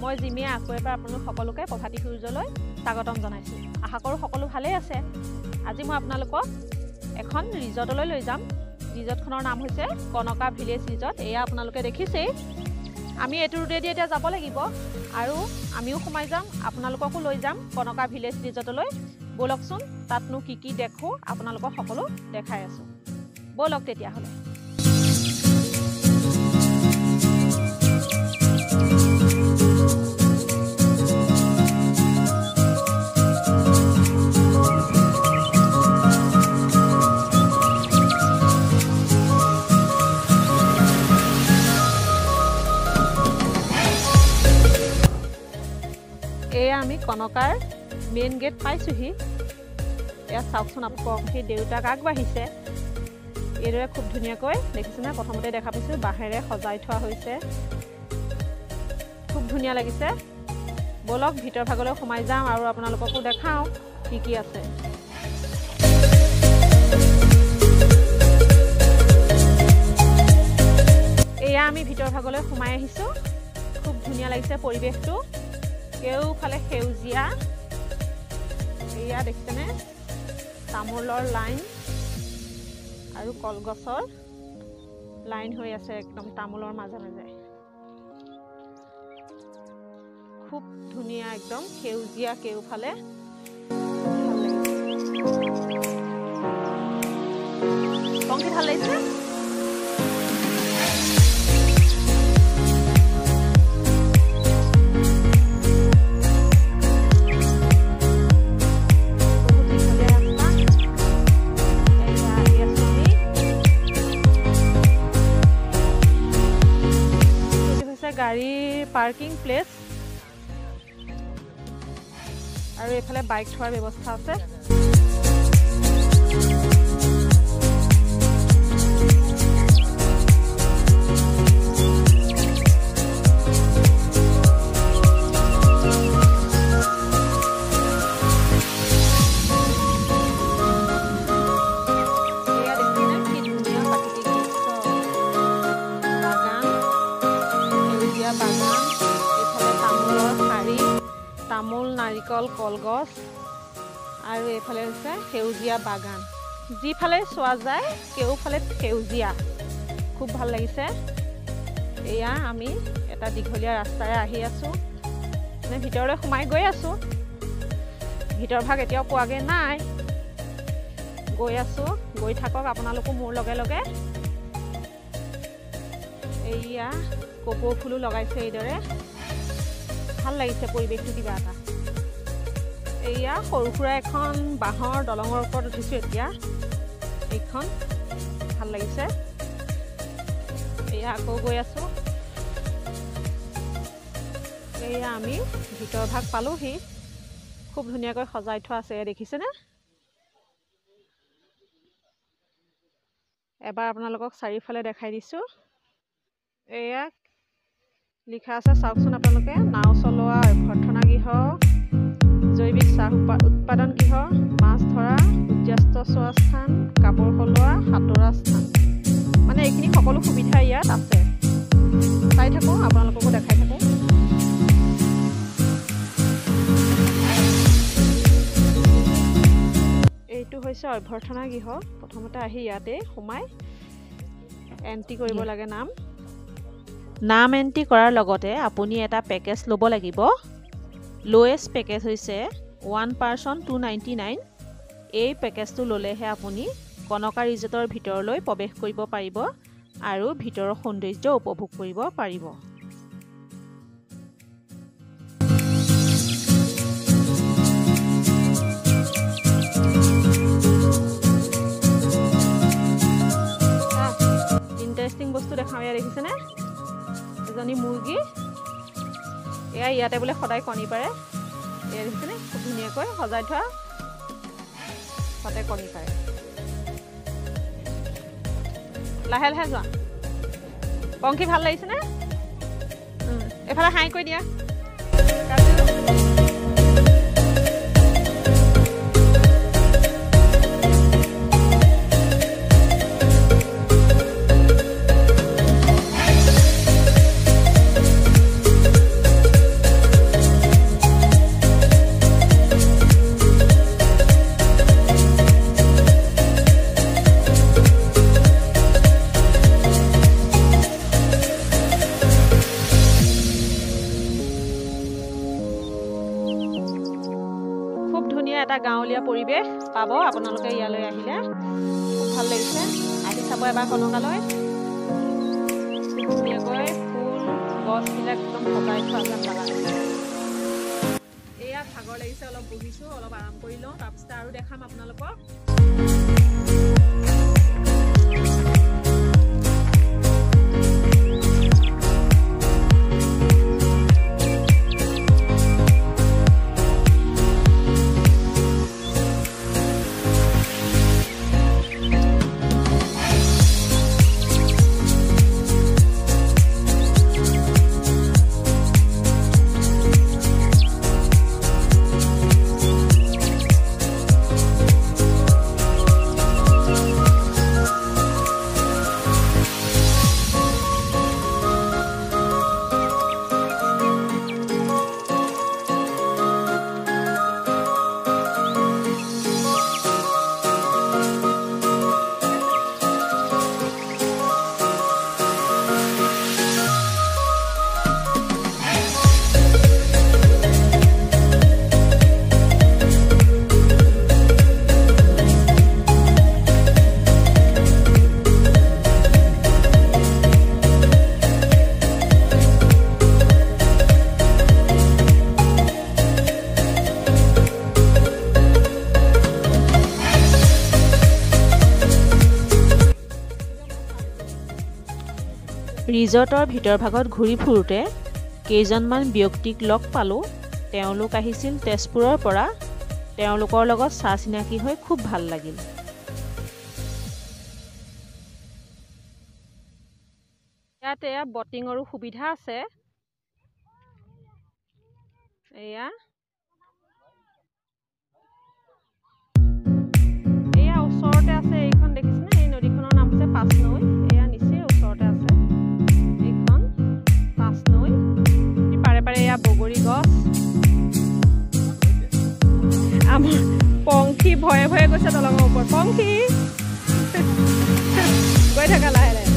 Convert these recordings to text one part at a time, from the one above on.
মই জিমিয়ে আকৌ এবাৰ আপোনালোক সকলোকে প্ৰভাতী সূৰ্যলৈ স্বাগতম জনাইছোঁ। আশা কৰোঁ সকলো ভালেই আছে। আজি মই আপোনালোকক এখন ৰিজৰ্টলৈ লৈ যাম। ৰিজৰ্টখনৰ নাম হৈছে কনকা ভিলেজ ৰিজৰ্ট। এয়া আপোনালোকে দেখিছেই। আমি এইটো ৰুটেদি এতিয়া যাব লাগিব আৰু আমিও সোমাই যাম, আপোনালোককো লৈ যাম কনকা ভিলেজ ৰিজৰ্টলৈ। ব'লকচোন তাতনো কি কি দেখোঁ আপোনালোকক সকলো দেখাই আছোঁ। ব'লক তেতিয়াহ'লে। এয়া আমি কনকাৰ মেইন গেট পাইছোঁহি। এয়া চাওকচোন আপোনালোকক, সেই দেউতাক আগবাঢ়িছে। এইদৰে খুব ধুনীয়াকৈ দেখিছেনে, প্ৰথমতে দেখা পাইছোঁ বাঁহেৰে সজাই থোৱা হৈছে। খুব ধুনীয়া লাগিছে। ব'লক ভিতৰ ভাগলৈ সোমাই যাওঁ আৰু আপোনালোককো দেখাওঁ কি কি আছে। এয়া আমি ভিতৰ ভাগলৈ সোমাই আহিছোঁ। খুব ধুনীয়া লাগিছে পৰিৱেশটো। কেউফালে সেউজীয়া। এয়া দেখিছেনে, তামোলৰ লাইন আৰু কলগছৰ লাইন হৈ আছে একদম তামোলৰ মাজে মাজে। খুব ধুনীয়া একদম সেউজীয়া কেউফালে। পংখী ভাল লাগিছে। গাড়ীৰ পাৰ্কিং প্লেচ আৰু এইফালে বাইক থোৱাৰ ব্যৱস্থা আছে। তামোল, নাৰিকল, কলগছ আৰু এইফালে হৈছে সেউজীয়া বাগান। যিফালে চোৱা যায় কেউফালে সেউজীয়া। খুব ভাল লাগিছে। এয়া আমি এটা দীঘলীয়া ৰাস্তাৰে আহি আছোঁ, মানে ভিতৰলৈ সোমাই গৈ আছোঁ। ভিতৰ ভাগ এতিয়াও পোৱাগৈ নাই, গৈ আছোঁ। গৈ থাকক আপোনালোকো মোৰ লগে লগে। এয়া কপৌ ফুলো লগাইছে এইদৰে। ভাল লাগিছে পৰিৱেশটো কিবা এটা। এয়া সৰু সুৰা এখন বাঁহৰ দলঙৰ ওপৰত উঠিছোঁ এতিয়া। এইখন ভাল লাগিছে। এয়া আকৌ গৈ আছোঁ। এয়া আমি ভিতৰ ভাগ পালোহি। খুব ধুনীয়াকৈ সজাই থোৱা আছে, দেখিছেনে? এবাৰ আপোনালোকক চাৰিওফালে দেখাই দিছোঁ। এয়া লিখা আছে চাওকচোন আপোনালোকে, নাও চলোৱা অভ্যৰ্থনা গৃহ, জৈৱিক চাহ উৎপাদন গৃহ, মাছ ধৰা, সূৰ্যাস্ত চোৱা স্থান, কাপোৰ সলোৱা, সাঁতোৰা স্থান। মানে এইখিনি সকলো সুবিধা ইয়াত আছে। চাই থাকোঁ, আপোনালোককো দেখাই থাকোঁ। এইটো হৈছে অভ্যৰ্থনা গৃহ। প্ৰথমতে আহি ইয়াতে সোমাই এণ্ট্ৰি কৰিব লাগে নাম এণ্ট্ৰি কৰাৰ লগতে আপুনি এটা পেকেজ ল'ব লাগিব। লোৱেষ্ট পেকেজ হৈছে 1 পাৰ্চন 299। এই পেকেজটো ল'লেহে আপুনি কনকা ৰিজৰ্টৰ ভিতৰলৈ প্ৰৱেশ কৰিব পাৰিব আৰু ভিতৰৰ সৌন্দৰ্য উপভোগ কৰিব পাৰিব। ইণ্টাৰেষ্টিং বস্তু দেখাওঁ। এয়া দেখিছেনে, এজনী মুৰ্গী। এয়া ইয়াতে বোলে সদায় কণী পাৰে। এয়া দেখিছেনে, খুব ধুনীয়াকৈ সজাই থোৱা, তাতে কণী পাৰে। লাহে লাহে যোৱা। পংখী ভাল লাগিছেনে? এফালে হাই কৰি দিয়া। গাঁৱলীয়া পৰিৱেশ পাব আপোনালোকে ইয়ালৈ আহিলে। খুব ভাল লাগিছে, আহি চাব এবাৰ কনকালৈ। ধুনীয়াকৈ ফুল গছবিলাক একদম সজাই থোৱা যেন লগা। এয়া ভাগৰ লাগিছে, অলপ বহিছোঁ, অলপ আৰাম কৰি লওঁ, তাৰপিছতে আৰু দেখাম আপোনালোকক। ৰিজৰ্টৰ ভিতৰভাগত ঘূৰি ফুৰোঁতে কেইজনমান ব্যক্তিক লগ পালোঁ। তেওঁলোক আহিছিল তেজপুৰৰ পৰা। তেওঁলোকৰ লগত চা চিনাকি হৈ খুব ভাল লাগিল। ইয়াতে বটিঙৰো সুবিধা আছে। এয়া ওচৰতে আছে, এইখন দেখিছেনে? এই নদীখনৰ নাম হৈছে পাঁচনৈ। এয়া নিচেই ওচৰতে আছে এইখন পাঁচনৈ। পাৰে পাৰে এয়া বগৰী গছ। আমাৰ পংখী ভয়ে ভয়ে গৈছে দলঙৰ ওপৰত। পংখী গৈ থাকা লাহে লাহে।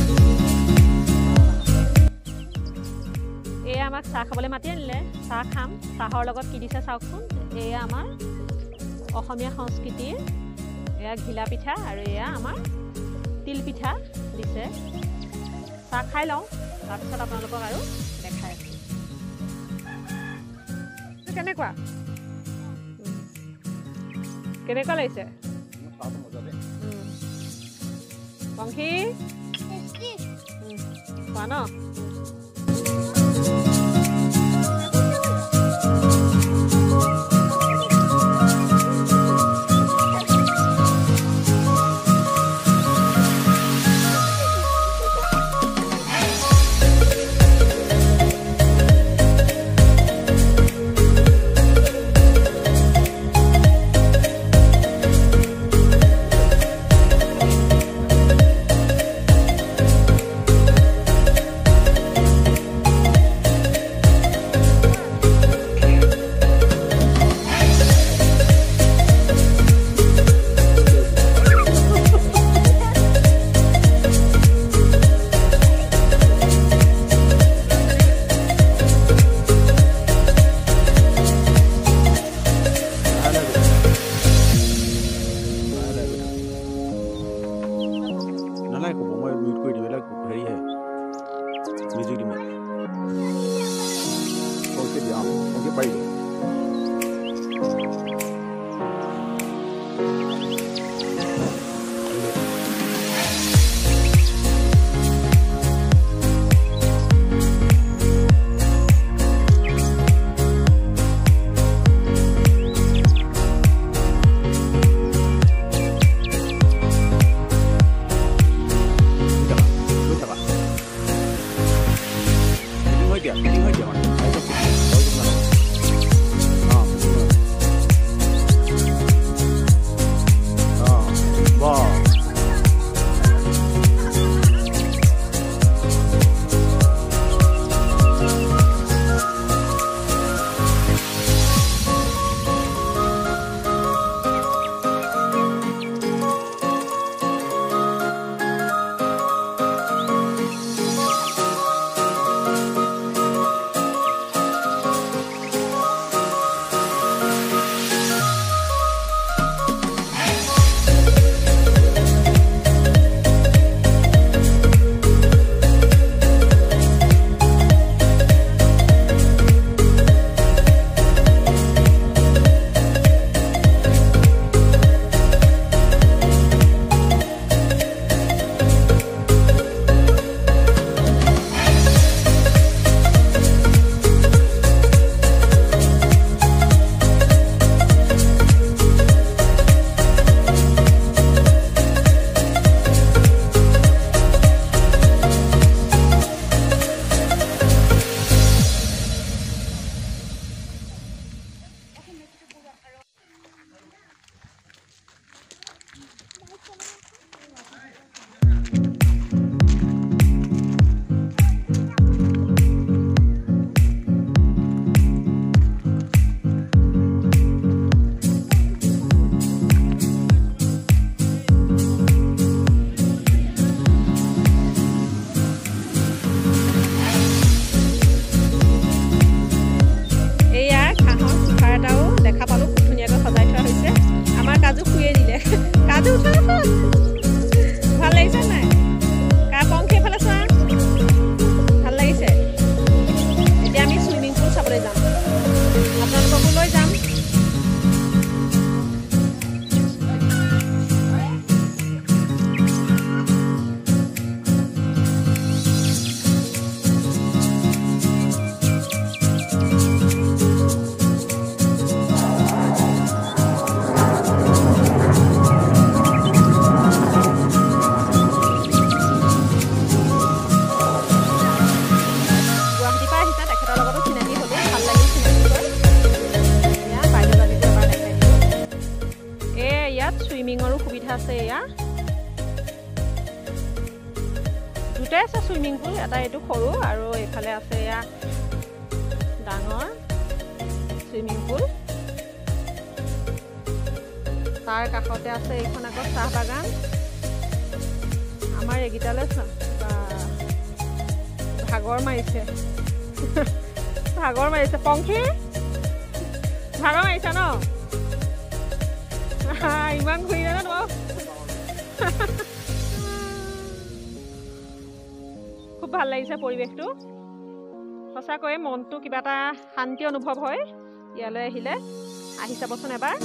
এয়া আমাক চাহ খাবলৈ মাতি আনিলে। চাহ খাম, চাহৰ লগত কি দিছে চাওকচোন। এয়া আমাৰ অসমীয়া সংস্কৃতিৰ এয়া ঘিলা পিঠা আৰু এয়া আমাৰ তিল পিঠা দিছে। চাহ খাই লওঁ, তাৰপিছত আপোনালোকক আৰু দেখাই আছোঁ। কেনেকুৱা কেনেকুৱা লাগিছে পংখী? খোৱা ন? দুটাই আছে সুইমিং পুল, এটা এইটো সৰু আৰু এইফালে আছে এয়া ডাঙৰ সুইমিং পুল। তাৰ কাষতে আছে এইখন আকৌ চাহ বাগান। আমাৰ এইকেইটালৈ ভাগৰ মাৰিছে ভাগৰ মাৰিছে। পংখী ভাগৰ মাৰিছা ন? ইমান ঘূৰিলে ন তোমাক? খুব ভাল লাগিছে পৰিৱেশটো, সঁচাকৈয়ে মনটো কিবা এটা শান্তি অনুভৱ হয় ইয়ালৈ আহিলে। আহি চাবচোন এবাৰ।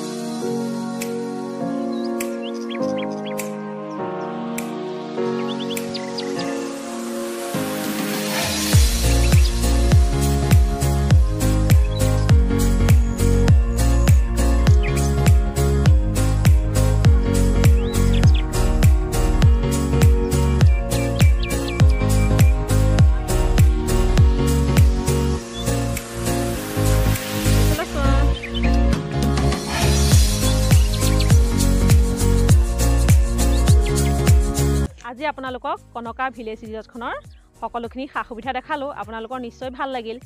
আজি আপোনালোকক কনকা ভিলেজ ৰিজৰ্টখনৰ সকলোখিনি সা সুবিধা দেখালোঁ। আপোনালোকৰ নিশ্চয় ভাল লাগিল।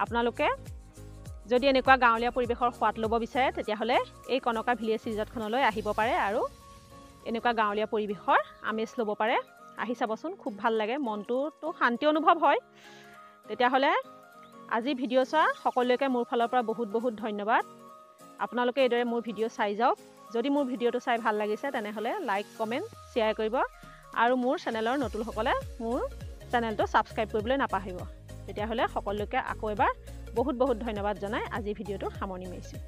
আপোনালোকে যদি এনেকুৱা গাঁৱলীয়া পৰিৱেশৰ সোৱাদ ল'ব বিচাৰে তেতিয়াহ'লে এই কনকা ভিলেজ ৰিজৰ্টখনলৈ আহিব পাৰে আৰু এনেকুৱা গাঁৱলীয়া পৰিৱেশৰ আমেজ ল'ব পাৰে। আহি চাবচোন, খুব ভাল লাগে, মনটোতো শান্তি অনুভৱ হয়। তেতিয়াহ'লে আজি ভিডিঅ' চোৱা সকলোকে মোৰ ফালৰ পৰা বহুত বহুত ধন্যবাদ। আপোনালোকে এইদৰে মোৰ ভিডিঅ' চাই যাওক। যদি মোৰ ভিডিঅ'টো চাই ভাল লাগিছে তেনেহ'লে লাইক কমেণ্ট শ্বেয়াৰ কৰিব আৰু মোৰ চেনেলৰ নতুনসকলে মোৰ চেনেলটো ছাবস্ক্ৰাইব কৰিবলৈ নাপাহৰিব। তেতিয়াহ'লে সকলোকে আকৌ এবাৰ বহুত বহুত ধন্যবাদ জনাই আজি ভিডিঅ'টো সামৰণি মাৰিছোঁ।